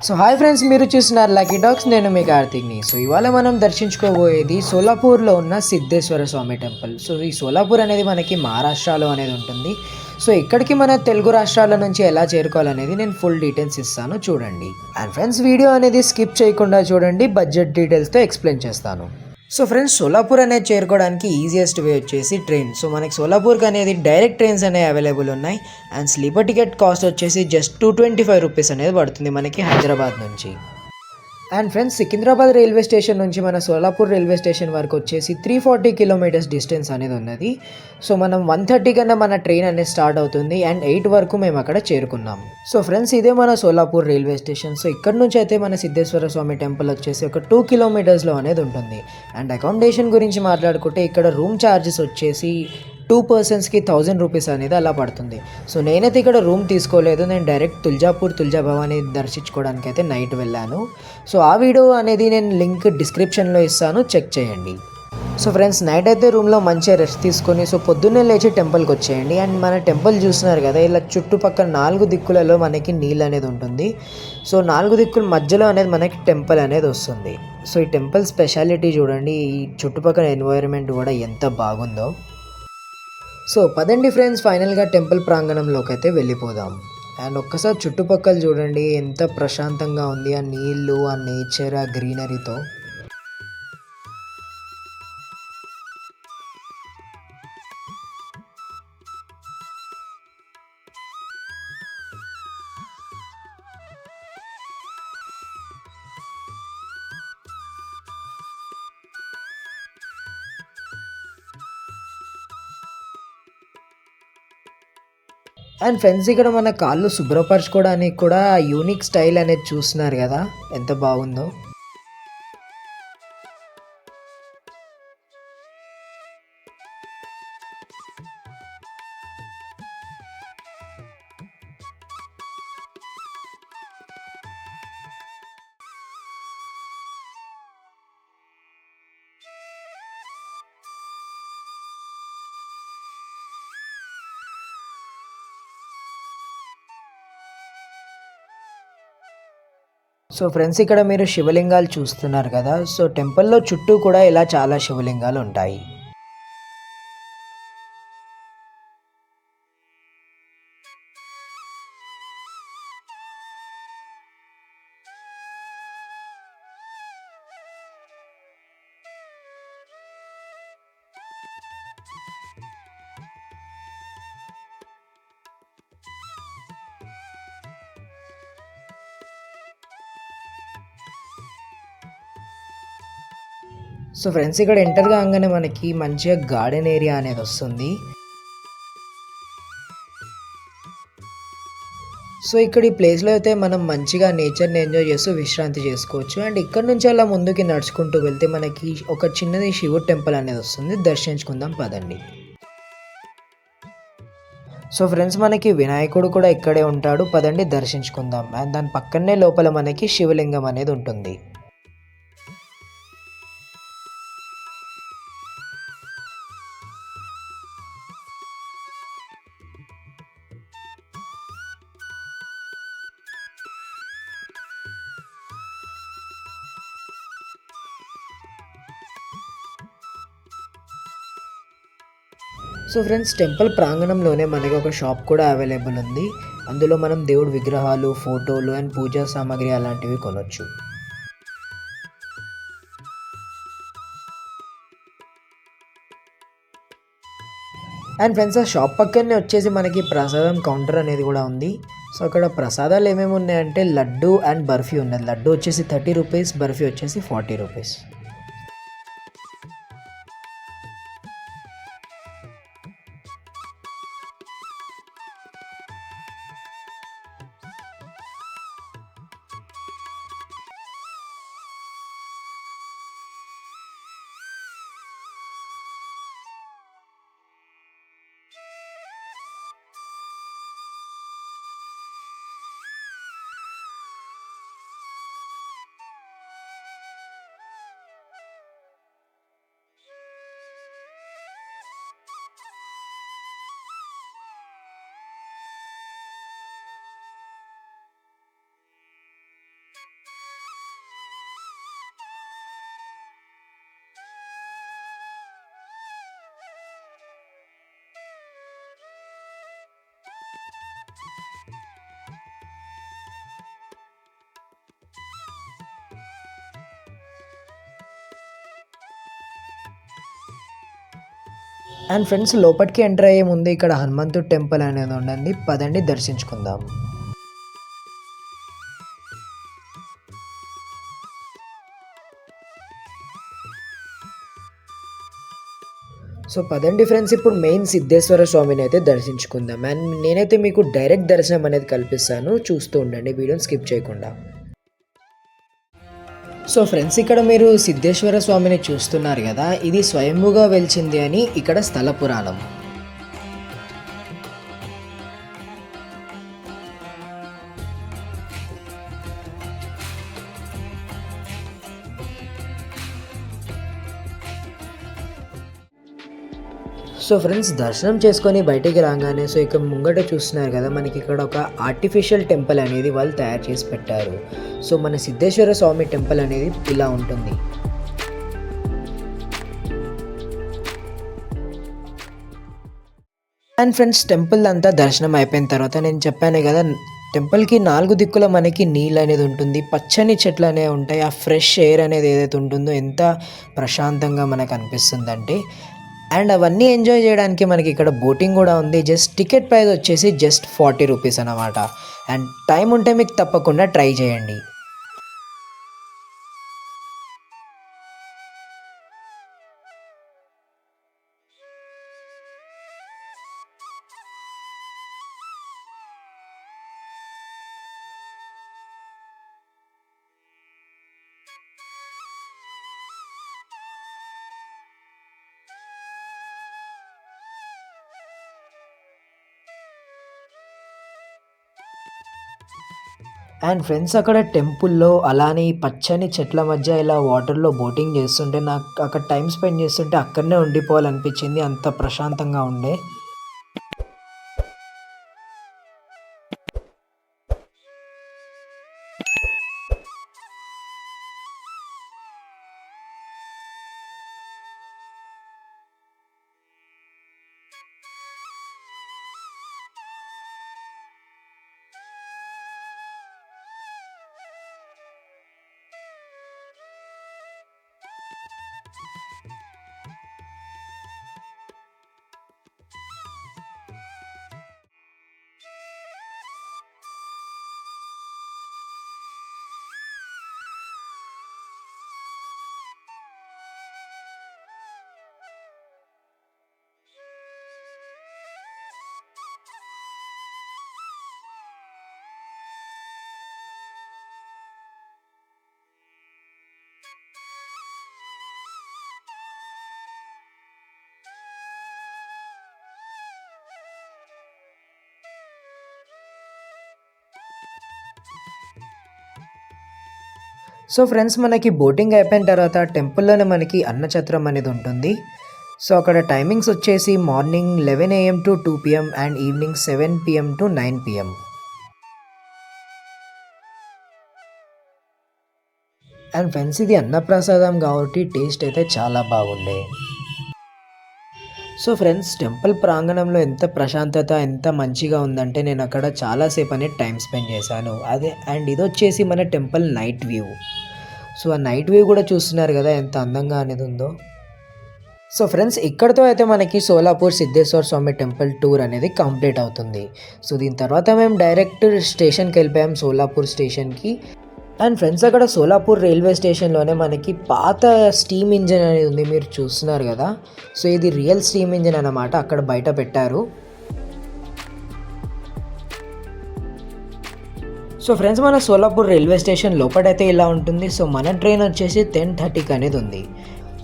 So hi friends, మీరు చూస్తున్నారు lucky talks. నేను మీ కార్తీక్ని. సో ఇవాళ మనం దర్శించుకోబోయేది సోలాపూర్లో ఉన్న సిద్ధేశ్వర స్వామి టెంపుల్. సో ఈ సోలాపూర్ అనేది మనకి మహారాష్ట్రలో అనేది ఉంటుంది. సో ఇక్కడికి మన తెలుగు రాష్ట్రాల నుంచి ఎలా చేరుకోవాలనేది నేను ఫుల్ డీటెయిల్స్ ఇస్తాను, చూడండి. అండ్ ఫ్రెండ్స్, వీడియో అనేది స్కిప్ చేయకుండా చూడండి, బడ్జెట్ డీటెయిల్స్తో ఎక్స్ప్లెయిన్ చేస్తాను. సో ఫ్రెండ్స్, సోలాపూర్ అనేది చేరుకోవడానికి ఈజియెస్ట్ వే వచ్చేసి ట్రైన్. సో మనకి సోలాపూర్కి అనేది డైరెక్ట్ ట్రైన్స్ అనేవి అవైలబుల్ ఉన్నాయి. అండ్ స్లీపర్ టికెట్ కాస్ట్ వచ్చేసి జస్ట్ 225 రూపీస్ అనేది పడుతుంది మనకి హైదరాబాద్ నుంచి. And friends, Secunderabad railway station నుంచి మన సోలాపూర్ రైల్వే స్టేషన్ వరకు వచ్చేసి 340 కిలోమీటర్స్ డిస్టెన్స్ అనేది ఉన్నది. సో మనం 1:30 కన్నా మన ట్రైన్ అనేది స్టార్ట్ అవుతుంది అండ్ 8 వరకు మేము అక్కడ చేరుకున్నాం. సో ఫ్రెండ్స్, ఇదే మన సోలాపూర్ రైల్వే స్టేషన్. సో ఇక్కడ నుంచి అయితే మన సిద్ధేశ్వర స్వామి టెంపుల్ వచ్చేసి ఒక 2 కిలోమీటర్స్లో అనేది ఉంటుంది. అండ్ అకామిడేషన్ గురించి మాట్లాడుకుంటే ఇక్కడ రూమ్ ఛార్జెస్ వచ్చేసి 2 పర్సన్స్కి 1000 రూపీస్ అనేది అలా పడుతుంది. సో నేనైతే ఇక్కడ రూమ్ తీసుకోలేదు, నేను డైరెక్ట్ తుల్జా భవాని దర్శించుకోవడానికి అయితే నైట్ వెళ్ళాను. సో ఆ వీడియో అనేది నేను లింక్ డిస్క్రిప్షన్లో ఇస్తాను, చెక్ చేయండి. సో ఫ్రెండ్స్, నైట్ అయితే రూమ్లో మంచిగా రెస్ట్ తీసుకొని సో పొద్దున్నే లేచి టెంపుల్కి వచ్చేయండి. అండ్ మన టెంపుల్ చూస్తున్నారు కదా, ఇలా చుట్టుపక్కల 4 దిక్కులలో మనకి నీళ్ళు అనేది ఉంటుంది. సో 4 దిక్కుల మధ్యలో అనేది మనకి టెంపుల్ అనేది వస్తుంది. సో ఈ టెంపుల్ స్పెషాలిటీ చూడండి, ఈ చుట్టుపక్కల ఎన్వైరన్మెంట్ కూడా ఎంత బాగుందో. సో పదండి ఫ్రెండ్స్, ఫైనల్గా టెంపుల్ ప్రాంగణంలోకి అయితే వెళ్ళిపోదాం. అండ్ ఒక్కసారి చుట్టుపక్కల చూడండి, ఎంత ప్రశాంతంగా ఉంది ఆ నీళ్ళు, ఆ నేచర్, ఆ గ్రీనరీతో. అండ్ ఫ్రెండ్స్, ఇక్కడ మన కాళ్ళు శుభ్రపరచుకోవడానికి కూడా యూనిక్ స్టైల్ అనేది చూస్తున్నారు కదా, ఎంత బాగుందో. సో ఫ్రెండ్స్, ఇక్కడ మీరు శివలింగాలు చూస్తున్నారు కదా. సో టెంపుల్లో చుట్టూ కూడా ఇలా చాలా శివలింగాలు ఉంటాయి. సో ఫ్రెండ్స్, ఇక్కడ ఎంటర్ కాగానే మనకి మంచిగా గార్డెన్ ఏరియా అనేది వస్తుంది. సో ఇక్కడ ఈ ప్లేస్లో అయితే మనం మంచిగా నేచర్ని ఎంజాయ్ చేస్తూ విశ్రాంతి చేసుకోవచ్చు. అండ్ ఇక్కడ నుంచి అలా ముందుకి నడుచుకుంటూ వెళ్తే మనకి ఒక చిన్నది శివుడు టెంపుల్ అనేది వస్తుంది, దర్శించుకుందాం పదండి. సో ఫ్రెండ్స్, మనకి వినాయకుడు కూడా ఇక్కడే ఉంటాడు, పదండి దర్శించుకుందాం. అండ్ దాని పక్కనే లోపల మనకి శివలింగం అనేది ఉంటుంది. సో ఫ్రెండ్స్, టెంపుల్ ప్రాంగణంలోనే మనకి ఒక షాప్ కూడా అవైలబుల్ ఉంది. అందులో మనం దేవుడి విగ్రహాలు, ఫోటోలు అండ్ పూజా సామాగ్రి అలాంటివి కొనొచ్చు. అండ్ ఫ్రెండ్స్, ఆ షాప్ పక్కనే వచ్చేసి మనకి ప్రసాదం కౌంటర్ అనేది కూడా ఉంది. సో అక్కడ ప్రసాదాలు ఏమేమి ఉన్నాయంటే లడ్డు అండ్ బర్ఫీ ఉన్నది. లడ్డు వచ్చేసి 30 రూపీస్, బర్ఫీ వచ్చేసి 40 రూపీస్. అండ్ ఫ్రెండ్స్ లోపలికి ఎంటర్ అయ్యే ముందు ఇక్కడ హనుమంతుడు టెంపుల్ అనేది ఉండండి, పదండి దర్శించుకుందాం. సో పదండి ఫ్రెండ్స్, ఇప్పుడు మెయిన్ సిద్ధేశ్వర స్వామిని అయితే దర్శించుకుందాం. అండ్ నేనైతే మీకు డైరెక్ట్ దర్శనం అనేది కల్పిస్తాను, చూస్తూ ఉండండి, వీడియోని స్కిప్ చేయకుండా. సో ఫ్రెండ్స్, ఇక్కడ మీరు సిద్ధేశ్వర స్వామిని చూస్తున్నారు కదా, ఇది స్వయంభుగా వెలిచింది అని ఇక్కడ స్థల పురాణం. సో ఫ్రెండ్స్, దర్శనం చేసుకొని బయటికి రాగానే సో ఇక్కడ ముంగట చూస్తున్నారు కదా, మనకి ఇక్కడ ఒక ఆర్టిఫిషియల్ టెంపుల్ అనేది వాళ్ళు తయారు చేసి పెట్టారు. సో మన సిద్ధేశ్వర స్వామి టెంపుల్ అనేది ఇలా ఉంటుంది. అండ్ ఫ్రెండ్స్, టెంపుల్ అంతా దర్శనం అయిపోయిన తర్వాత నేను చెప్పాను కదా, టెంపుల్కి 4 దిక్కుల మనకి నీళ్ళు అనేది ఉంటుంది, పచ్చని చెట్లు అనేవి ఉంటాయి. ఆ ఫ్రెష్ ఎయిర్ అనేది ఏదైతే ఉంటుందో ఎంత ప్రశాంతంగా మనకు అనిపిస్తుందంటే, అండ్ అవన్నీ ఎంజాయ్ చేయడానికి మనకి ఇక్కడ బోటింగ్ కూడా ఉంది. జస్ట్ టికెట్ ప్రైస్ వచ్చేసి జస్ట్ 40 రూపీస్ అన్నమాట. అండ్ టైం ఉంటే మీకు తప్పకుండా ట్రై చేయండి. అండ్ ఫ్రెండ్స్, అక్కడ టెంపుల్లో అలానే ఈ పచ్చని చెట్ల మధ్య ఇలా వాటర్లో బోటింగ్ చేస్తుంటే నాకు అక్కడ టైం స్పెండ్ చేస్తుంటే అక్కడనే ఉండిపోవాలనిపించింది, అంత ప్రశాంతంగా ఉండే. సో ఫ్రెండ్స్, మనకి బోటింగ్ అయిపోయిన తర్వాత టెంపుల్లోనే మనకి అన్నఛత్రం అనేది ఉంటుంది. సో అక్కడ టైమింగ్స్ వచ్చేసి morning 11 AM to 2 PM and evening 7 PM to 9 PM. And friends, ఇది అన్నప్రసాదం కాబట్టి టేస్ట్ అయితే చాలా బాగుండే. సో ఫ్రెండ్స్, టెంపుల్ ప్రాంగణంలో ఎంత ప్రశాంతత ఎంత మంచిగా ఉందంటే నేను అక్కడ చాలాసేపు అనేది టైం స్పెండ్ చేశాను. అదే అండ్ ఇది వచ్చేసి మన టెంపుల్ నైట్ వ్యూ. సో ఆ నైట్ వ్యూ కూడా చూస్తున్నారు కదా ఎంత అందంగా అనేది ఉందో. సో ఫ్రెండ్స్, ఇక్కడితో అయితే మనకి సోలాపూర్ సిద్ధేశ్వర స్వామి టెంపుల్ టూర్ అనేది కంప్లీట్ అవుతుంది. సో దీని తర్వాత మేము డైరెక్ట్ స్టేషన్కి వెళ్ళిపోయాం, సోలాపూర్ స్టేషన్కి. అండ్ ఫ్రెండ్స్, అక్కడ సోలాపూర్ రైల్వే స్టేషన్లోనే మనకి పాత స్టీమ్ ఇంజిన్ అనేది ఉంది, మీరు చూస్తున్నారు కదా. సో ఇది రియల్ స్టీమ్ ఇంజిన్ అన్నమాట, అక్కడ బయట పెట్టారు. సో ఫ్రెండ్స్, మన సోలాపూర్ రైల్వే స్టేషన్ లోపలైతే ఇలా ఉంటుంది. సో మన ట్రైన్ వచ్చేసి 10:30కి అనేది ఉంది.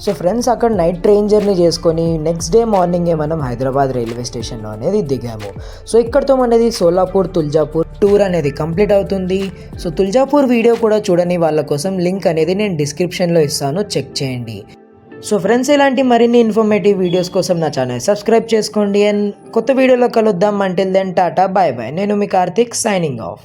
సో ఫ్రెండ్స్, అక్కడ నైట్ ట్రైన్ జర్నీ చేసుకొని నెక్స్ట్ డే మార్నింగే మనం హైదరాబాద్ రైల్వే స్టేషన్లో అనేది దిగాము. సో ఇక్కడితో మనది సోలాపూర్ తుల్జాపూర్ టూర్ అనేది కంప్లీట్ అవుతుంది. సో తుల్జాపూర్ వీడియో కూడా చూడని వాళ్ళ కోసం లింక్ అనేది నేను డిస్క్రిప్షన్లో ఇస్తాను, చెక్ చేయండి. సో ఫ్రెండ్స్, ఇలాంటి మరిన్ని ఇన్ఫర్మేటివ్ వీడియోస్ కోసం నా ఛానల్ సబ్స్క్రైబ్ చేసుకోండి. అండ్ కొత్త వీడియోలో కలుద్దాం. Until then tata, bye bye. నేను మీ కార్తిక్, సైనింగ్ ఆఫ్.